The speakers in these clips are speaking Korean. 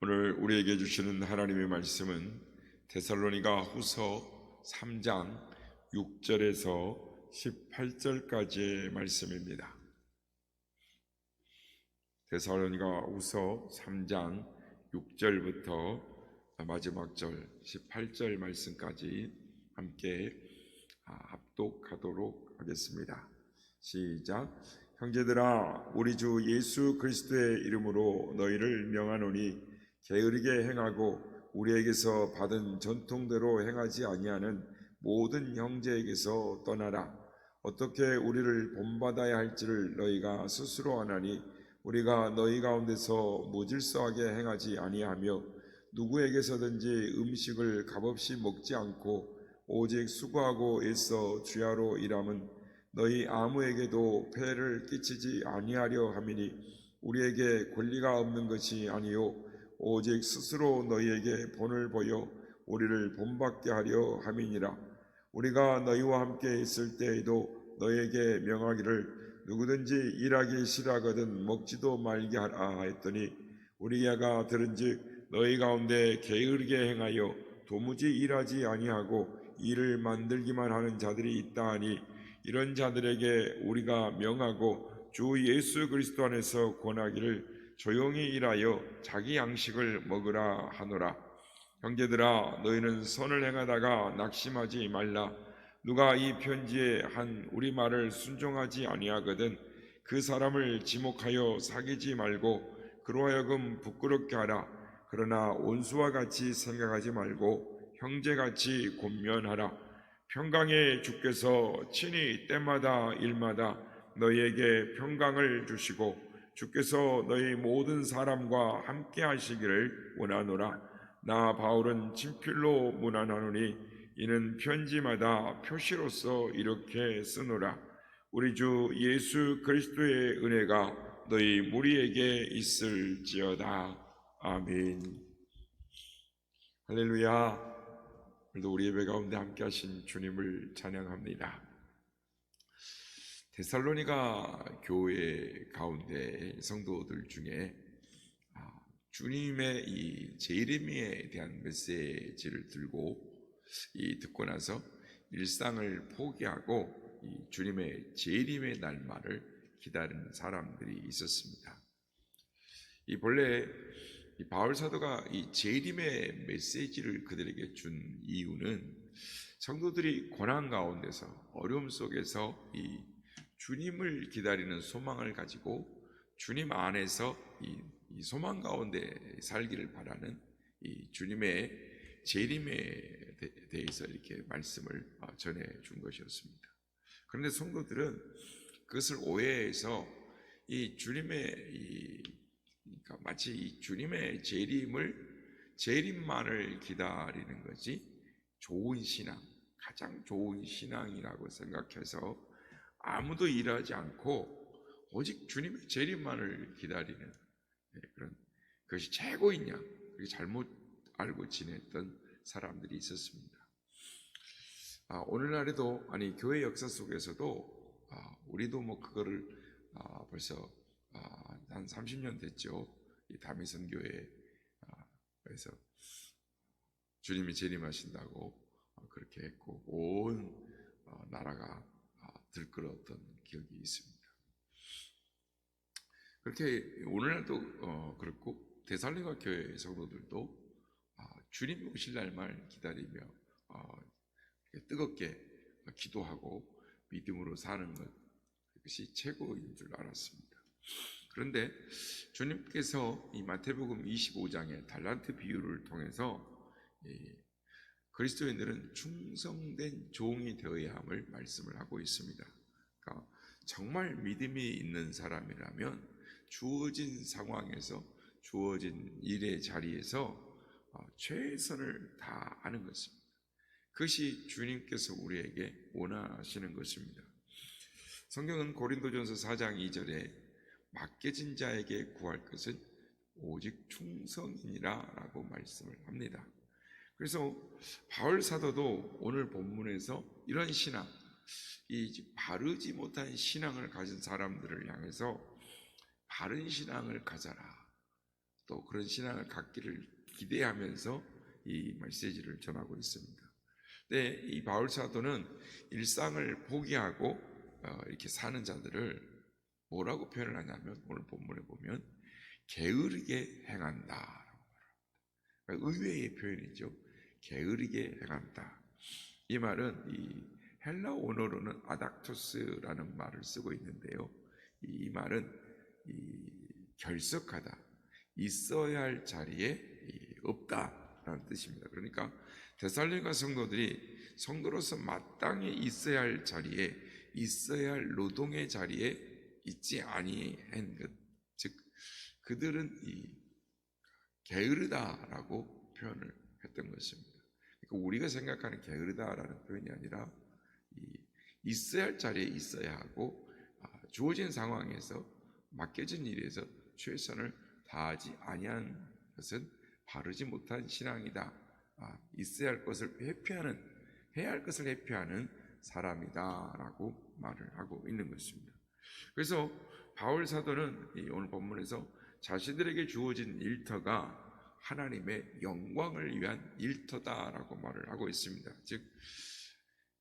오늘 우리에게 주시는 하나님의 말씀은 데살로니가 후서 3장 6절에서 18절까지의 말씀입니다. 데살로니가 후서 3장 6절부터 마지막 절 18절 말씀까지 함께 합독하도록 하겠습니다. 시작. 형제들아, 우리 주 예수 그리스도의 이름으로 너희를 명하노니 게으르게 행하고 우리에게서 받은 전통대로 행하지 아니하는 모든 형제에게서 떠나라. 어떻게 우리를 본받아야 할지를 너희가 스스로 아나니 우리가 너희 가운데서 무질서하게 행하지 아니하며 누구에게서든지 음식을 값없이 먹지 않고 오직 수고하고 애써 주야로 일함은 너희 아무에게도 폐를 끼치지 아니하려 함이니 우리에게 권리가 없는 것이 아니요 오직 스스로 너희에게 본을 보여 우리를 본받게 하려 함이니라. 우리가 너희와 함께 있을 때에도 너희에게 명하기를 누구든지 일하기 싫어하거든 먹지도 말게 하라 했더니 우리가 들은즉 너희 가운데 게으르게 행하여 도무지 일하지 아니하고 일을 만들기만 하는 자들이 있다 하니 이런 자들에게 우리가 명하고 주 예수 그리스도 안에서 권하기를 조용히 일하여 자기 양식을 먹으라 하노라. 형제들아, 너희는 선을 행하다가 낙심하지 말라. 누가 이 편지에 한 우리 말을 순종하지 아니하거든 그 사람을 지목하여 사귀지 말고 그로 하여금 부끄럽게 하라. 그러나 온수와 같이 생각하지 말고 형제같이 권면하라. 평강의 주께서 친히 때마다 일마다 너희에게 평강을 주시고 주께서 너희 모든 사람과 함께 하시기를 원하노라. 나 바울은 친필로 문안하노니 이는 편지마다 표시로서 이렇게 쓰노라. 우리 주 예수 그리스도의 은혜가 너희 무리에게 있을지어다. 아멘. 할렐루야. 오늘도 우리 예배 가운데 함께 하신 주님을 찬양합니다. 데살로니가 교회 가운데 성도들 중에 주님의 이 재림에 대한 메시지를 들고 듣고 나서 일상을 포기하고 이 주님의 재림의 날만을 기다리는 사람들이 있었습니다. 이 본래 이 바울 사도가 이 재림의 메시지를 그들에게 준 이유는 성도들이 고난 가운데서 어려움 속에서 이 주님을 기다리는 소망을 가지고 주님 안에서 이 소망 가운데 살기를 바라는 이 주님의 재림에 대해서 이렇게 말씀을 전해 준 것이었습니다. 그런데 성도들은 그것을 오해해서 이 주님의 그러니까 마치 이 주님의 재림만을 기다리는 것이 좋은 신앙, 가장 좋은 신앙이라고 생각해서 아무도 일하지 않고 오직 주님의 재림만을 기다리는 그런 그것이 최고이냐, 그게 잘못 알고 지냈던 사람들이 있었습니다. 오늘날에도 교회 역사 속에서도 우리도 뭐 그거를 벌써 한 30년 됐죠. 이 다미선 교회에서 주님이 재림하신다고 그렇게 했고 온 나라가 들끓었던 기억이 있습니다. 그렇게 오늘날도 그렇고 데살로니가 교회 성도들도 주님 오실 날만 기다리며 뜨겁게 기도하고 믿음으로 사는 것, 그것이 최고인 줄 알았습니다. 그런데 주님께서 이 마태복음 25장의 달란트 비유를 통해서 그리스도인들은 충성된 종이 되어야 함을 말씀을 하고 있습니다. 그러니까 정말 믿음이 있는 사람이라면 주어진 상황에서 주어진 일의 자리에서 최선을 다하는 것입니다. 그것이 주님께서 우리에게 원하시는 것입니다. 성경은 고린도전서 4장 2절에 맡겨진 자에게 구할 것은 오직 충성이니라 라고 말씀을 합니다. 그래서 바울 사도도 오늘 본문에서 이런 신앙, 이 바르지 못한 신앙을 가진 사람들을 향해서 바른 신앙을 가져라, 또 그런 신앙을 갖기를 기대하면서 이 메시지를 전하고 있습니다. 근데 이 바울 사도는 일상을 포기하고 이렇게 사는 자들을 뭐라고 표현을 하냐면, 오늘 본문에 보면 게으르게 행한다. 그러니까 의외의 표현이죠. 게으르게 행한다. 이 말은 이 헬라 원어로는 아닥토스라는 말을 쓰고 있는데요. 이 말은 결석하다, 있어야 할 자리에 없다라는 뜻입니다. 그러니까 데살로니가 성도로서 마땅히 있어야 할 자리에, 있어야 할 노동의 자리에 있지 아니한 것, 즉 그들은 게으르다라고 표현을 했던 것입니다. 그러니까 우리가 생각하는 게으르다라는 표현이 아니라 있어야 할 자리에 있어야 하고, 주어진 상황에서 맡겨진 일에서 최선을 다하지 아니한 것은 바르지 못한 신앙이다. 있어야 할 것을 회피하는, 해야 할 것을 회피하는 사람이다라고 말을 하고 있는 것입니다. 그래서 바울 사도는 오늘 본문에서 자신들에게 주어진 일터가 하나님의 영광을 위한 일터다라고 말을 하고 있습니다. 즉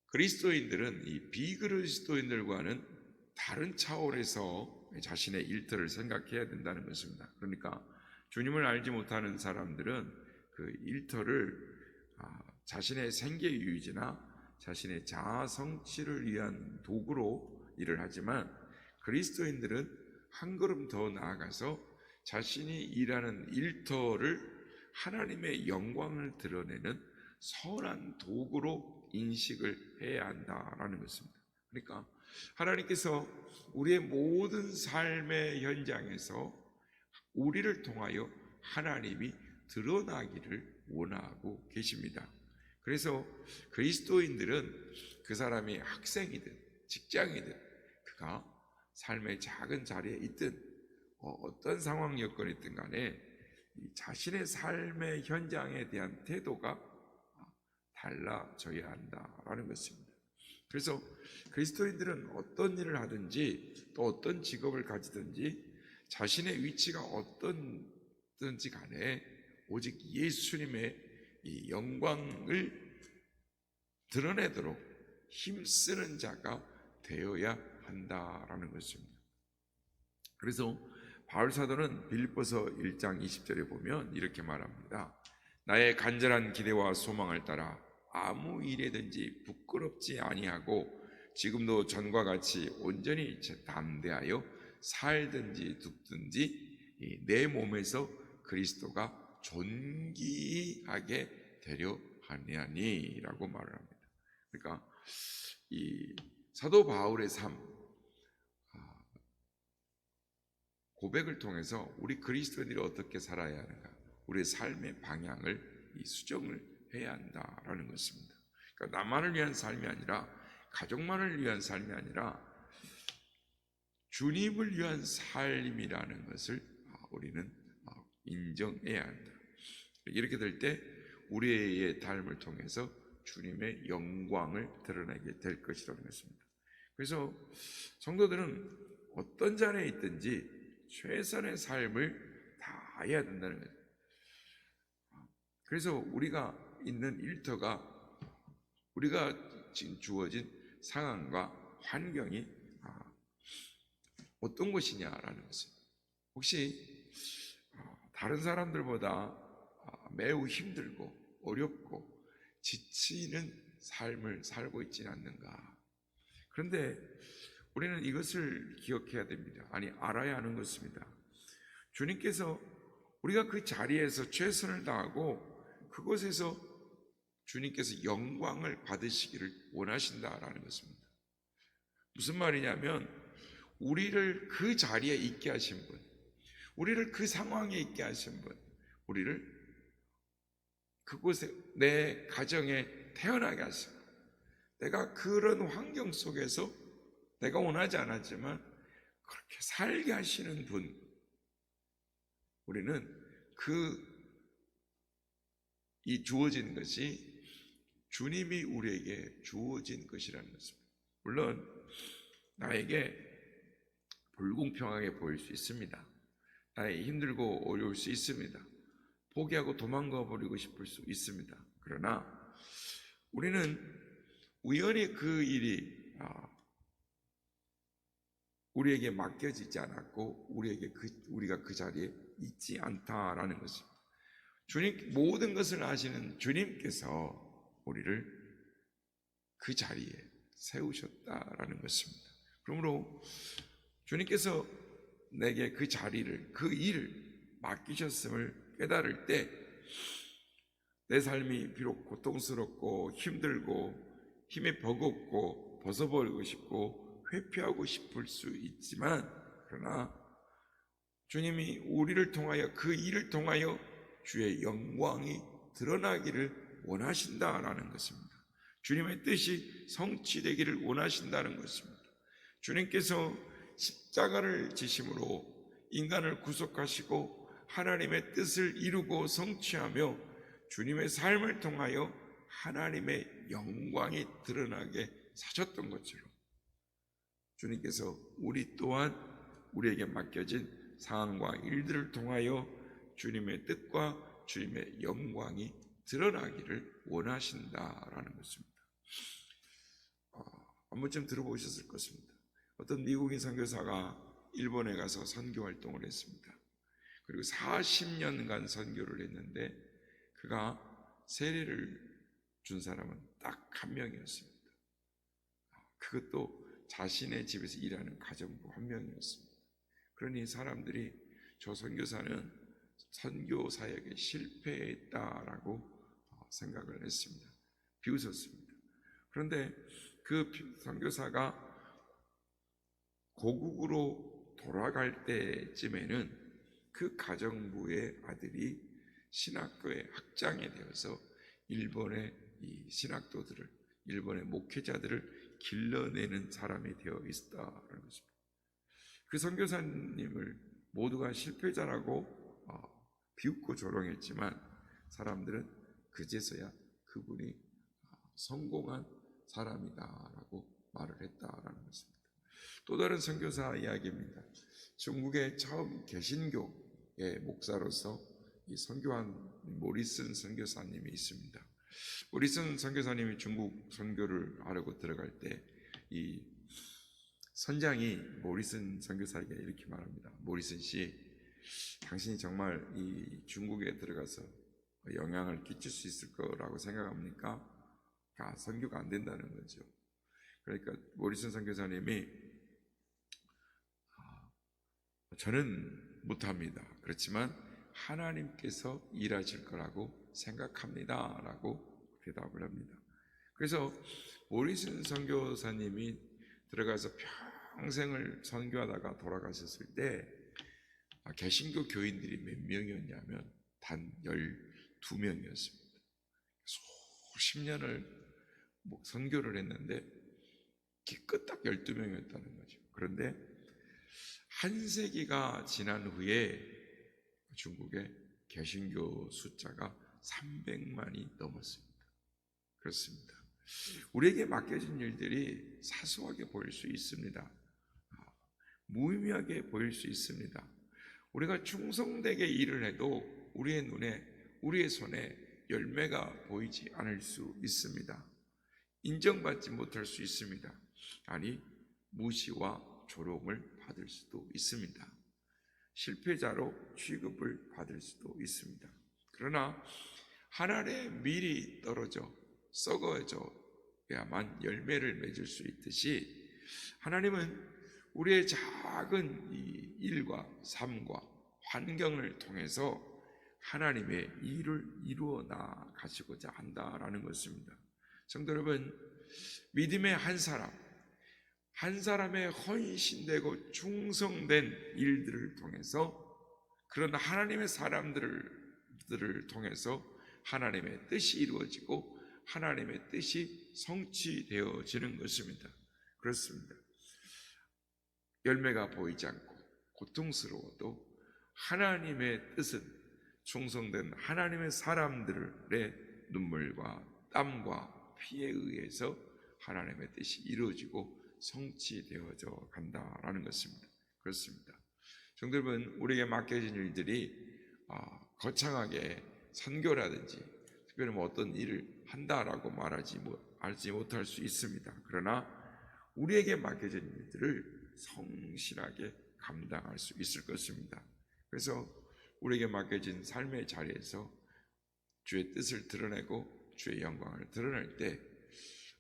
그리스도인들은 이 비그리스도인들과는 다른 차원에서 자신의 일터를 생각해야 된다는 것입니다. 그러니까 주님을 알지 못하는 사람들은 그 일터를 자신의 생계 유지나 자신의 자아 성취를 위한 도구로 일을 하지만, 그리스도인들은 한 걸음 더 나아가서 자신이 일하는 일터를 하나님의 영광을 드러내는 선한 도구로 인식을 해야 한다라는 것입니다. 그러니까 하나님께서 우리의 모든 삶의 현장에서 우리를 통하여 하나님이 드러나기를 원하고 계십니다. 그래서 그리스도인들은 그 사람이 학생이든 직장이든 그가 삶의 작은 자리에 있든 어떤 상황 여건이 있든 간에 자신의 삶의 현장에 대한 태도가 달라져야 한다라는 것입니다. 그래서 그리스도인들은 어떤 일을 하든지 또 어떤 직업을 가지든지 자신의 위치가 어떤든지 간에 오직 예수님의 이 영광을 드러내도록 힘쓰는 자가 되어야 한다라는 것입니다. 그래서 바울 사도는 빌립보서 1장 20절에 보면 이렇게 말합니다. 나의 간절한 기대와 소망을 따라 아무 일에든지 부끄럽지 아니하고 지금도 전과 같이 온전히 담대하여 살든지 죽든지 내 몸에서 그리스도가 존귀하게 되려 하느니라고 말을 합니다. 그러니까 이 사도 바울의 삶 고백을 통해서 우리 그리스도인들이 어떻게 살아야 하는가, 우리의 삶의 방향을 수정을 해야 한다라는 것입니다. 그러니까 나만을 위한 삶이 아니라, 가족만을 위한 삶이 아니라 주님을 위한 삶이라는 것을 우리는 인정해야 한다. 이렇게 될 때 우리의 삶을 통해서 주님의 영광을 드러내게 될 것이라는 것입니다. 그래서 성도들은 어떤 자리에 있든지 최선의 삶을 다해야 된다는 거죠. 그래서 우리가 있는 일터가 우리가 지금 주어진 상황과 환경이 어떤 것이냐라는 것입니다. 혹시 다른 사람들보다 매우 힘들고 어렵고 지치는 삶을 살고 있지는 않는가? 그런데 우리는 이것을 기억해야 됩니다. 아니, 알아야 하는 것입니다. 주님께서 우리가 그 자리에서 최선을 다하고 그곳에서 주님께서 영광을 받으시기를 원하신다라는 것입니다. 무슨 말이냐면, 우리를 그 자리에 있게 하신 분, 우리를 그 상황에 있게 하신 분, 우리를 그곳에 내 가정에 태어나게 하신 분, 내가 그런 환경 속에서 내가 원하지 않았지만 그렇게 살게 하시는 분, 우리는 이 주어진 것이 주님이 우리에게 주어진 것이라는 것입니다. 물론 나에게 불공평하게 보일 수 있습니다. 힘들고 어려울 수 있습니다. 포기하고 도망가 버리고 싶을 수 있습니다. 그러나 우리는 우연히 그 일이 우리에게 맡겨지지 않았고 우리가 그 자리에 있지 않다라는 것입니다. 모든 것을 아시는 주님께서 우리를 그 자리에 세우셨다라는 것입니다. 그러므로 주님께서 내게 그 자리를, 그 일을 맡기셨음을 깨달을 때 내 삶이 비록 고통스럽고 힘들고 힘이 버겁고 벗어버리고 싶고 회피하고 싶을 수 있지만, 그러나 주님이 우리를 통하여, 그 일을 통하여 주의 영광이 드러나기를 원하신다라는 것입니다. 주님의 뜻이 성취되기를 원하신다는 것입니다. 주님께서 십자가를 지심으로 인간을 구속하시고 하나님의 뜻을 이루고 성취하며 주님의 삶을 통하여 하나님의 영광이 드러나게 사셨던 것처럼 주님께서 우리 또한 우리에게 맡겨진 상황과 일들을 통하여 주님의 뜻과 주님의 영광이 드러나기를 원하신다라는 것입니다. 한 번쯤 들어보셨을 것입니다. 어떤 미국인 선교사가 일본에 가서 선교 활동을 했습니다. 그리고 40년간 선교를 했는데 그가 세례를 준 사람은 딱 한 명이었습니다. 그것도 자신의 집에서 일하는 가정부 한 명이었습니다. 그러니 사람들이 저 선교사는 선교 사역에 실패했다라고 생각을 했습니다. 비웃었습니다. 그런데 그 선교사가 고국으로 돌아갈 때쯤에는 그 가정부의 아들이 신학교의 학장이 되어서 일본의 이 신학도들을, 일본의 목회자들을 길러내는 사람이 되어 있었다는 것입니다. 그 선교사님을 모두가 실패자라고 비웃고 조롱했지만 사람들은 그제서야 그분이 성공한 사람이다라고 말을 했다라는 것입니다. 또 다른 선교사 이야기입니다. 중국의 처음 개신교의 목사로서 이 선교한 모리슨 선교사님이 있습니다. 모리슨 선교사님이 중국 선교를 하려고 들어갈 때 이 선장이 모리슨 선교사에게 이렇게 말합니다. 모리슨 씨, 당신이 정말 이 중국에 들어가서 영향을 끼칠 수 있을 거라고 생각합니까? 선교가 안 된다는 거죠. 그러니까 모리슨 선교사님이 저는 못합니다. 그렇지만 하나님께서 일하실 거라고 생각합니다 라고 대답을 합니다. 그래서 모리슨 선교사님이 들어가서 평생을 선교하다가 돌아가셨을 때 개신교 교인들이 몇 명이었냐면 단 12명이었습니다. 수십 년을 선교를 했는데 기껏 12명이었다는 거죠. 그런데 한 세기가 지난 후에 중국의 개신교 숫자가 300만이 넘었습니다. 그렇습니다. 우리에게 맡겨진 일들이 사소하게 보일 수 있습니다. 무의미하게 보일 수 있습니다. 우리가 충성되게 일을 해도 우리의 눈에, 우리의 손에 열매가 보이지 않을 수 있습니다. 인정받지 못할 수 있습니다. 아니, 무시와 조롱을 받을 수도 있습니다. 실패자로 취급을 받을 수도 있습니다. 그러나 한 알의 밀이 떨어져 썩어져야만 열매를 맺을 수 있듯이 하나님은 우리의 작은 이 일과 삶과 환경을 통해서 하나님의 일을 이루어 나가시고자 한다라는 것입니다. 성도 여러분, 믿음의 한 사람의 헌신되고 충성된 일들을 통해서, 그런 하나님의 사람들을 통해서 하나님의 뜻이 이루어지고 하나님의 뜻이 성취되어지는 것입니다. 그렇습니다. 열매가 보이지 않고 고통스러워도 하나님의 뜻은 충성된 하나님의 사람들의 눈물과 땀과 피에 의해서 하나님의 뜻이 이루어지고 성취되어져 간다라는 것입니다. 그렇습니다. 성도 여러분, 우리에게 맡겨진 일들이 거창하게 선교라든지 특별히 어떤 일을 한다라고 알지 못할 수 있습니다. 그러나 우리에게 맡겨진 일들을 성실하게 감당할 수 있을 것입니다. 그래서 우리에게 맡겨진 삶의 자리에서 주의 뜻을 드러내고 주의 영광을 드러낼 때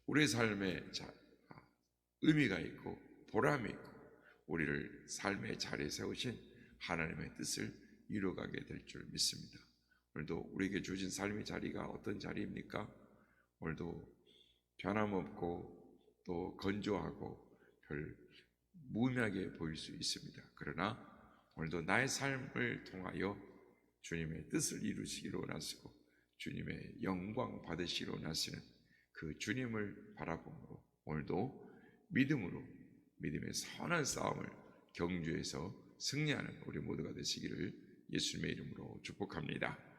우리의 삶에 의미가 있고 보람이 있고 우리를 삶의 자리에 세우신 하나님의 뜻을 이루어가게 될 줄 믿습니다. 오늘도 우리에게 주어진 삶의 자리가 어떤 자리입니까? 오늘도 변함없고 또 건조하고 별 무의미하게 보일 수 있습니다. 그러나 오늘도 나의 삶을 통하여 주님의 뜻을 이루시기로 원하시고 주님의 영광 받으시기로 원하시는 그 주님을 바라보므로 오늘도 믿음으로 믿음의 선한 싸움을 경주에서 승리하는 우리 모두가 되시기를 예수님의 이름으로 축복합니다.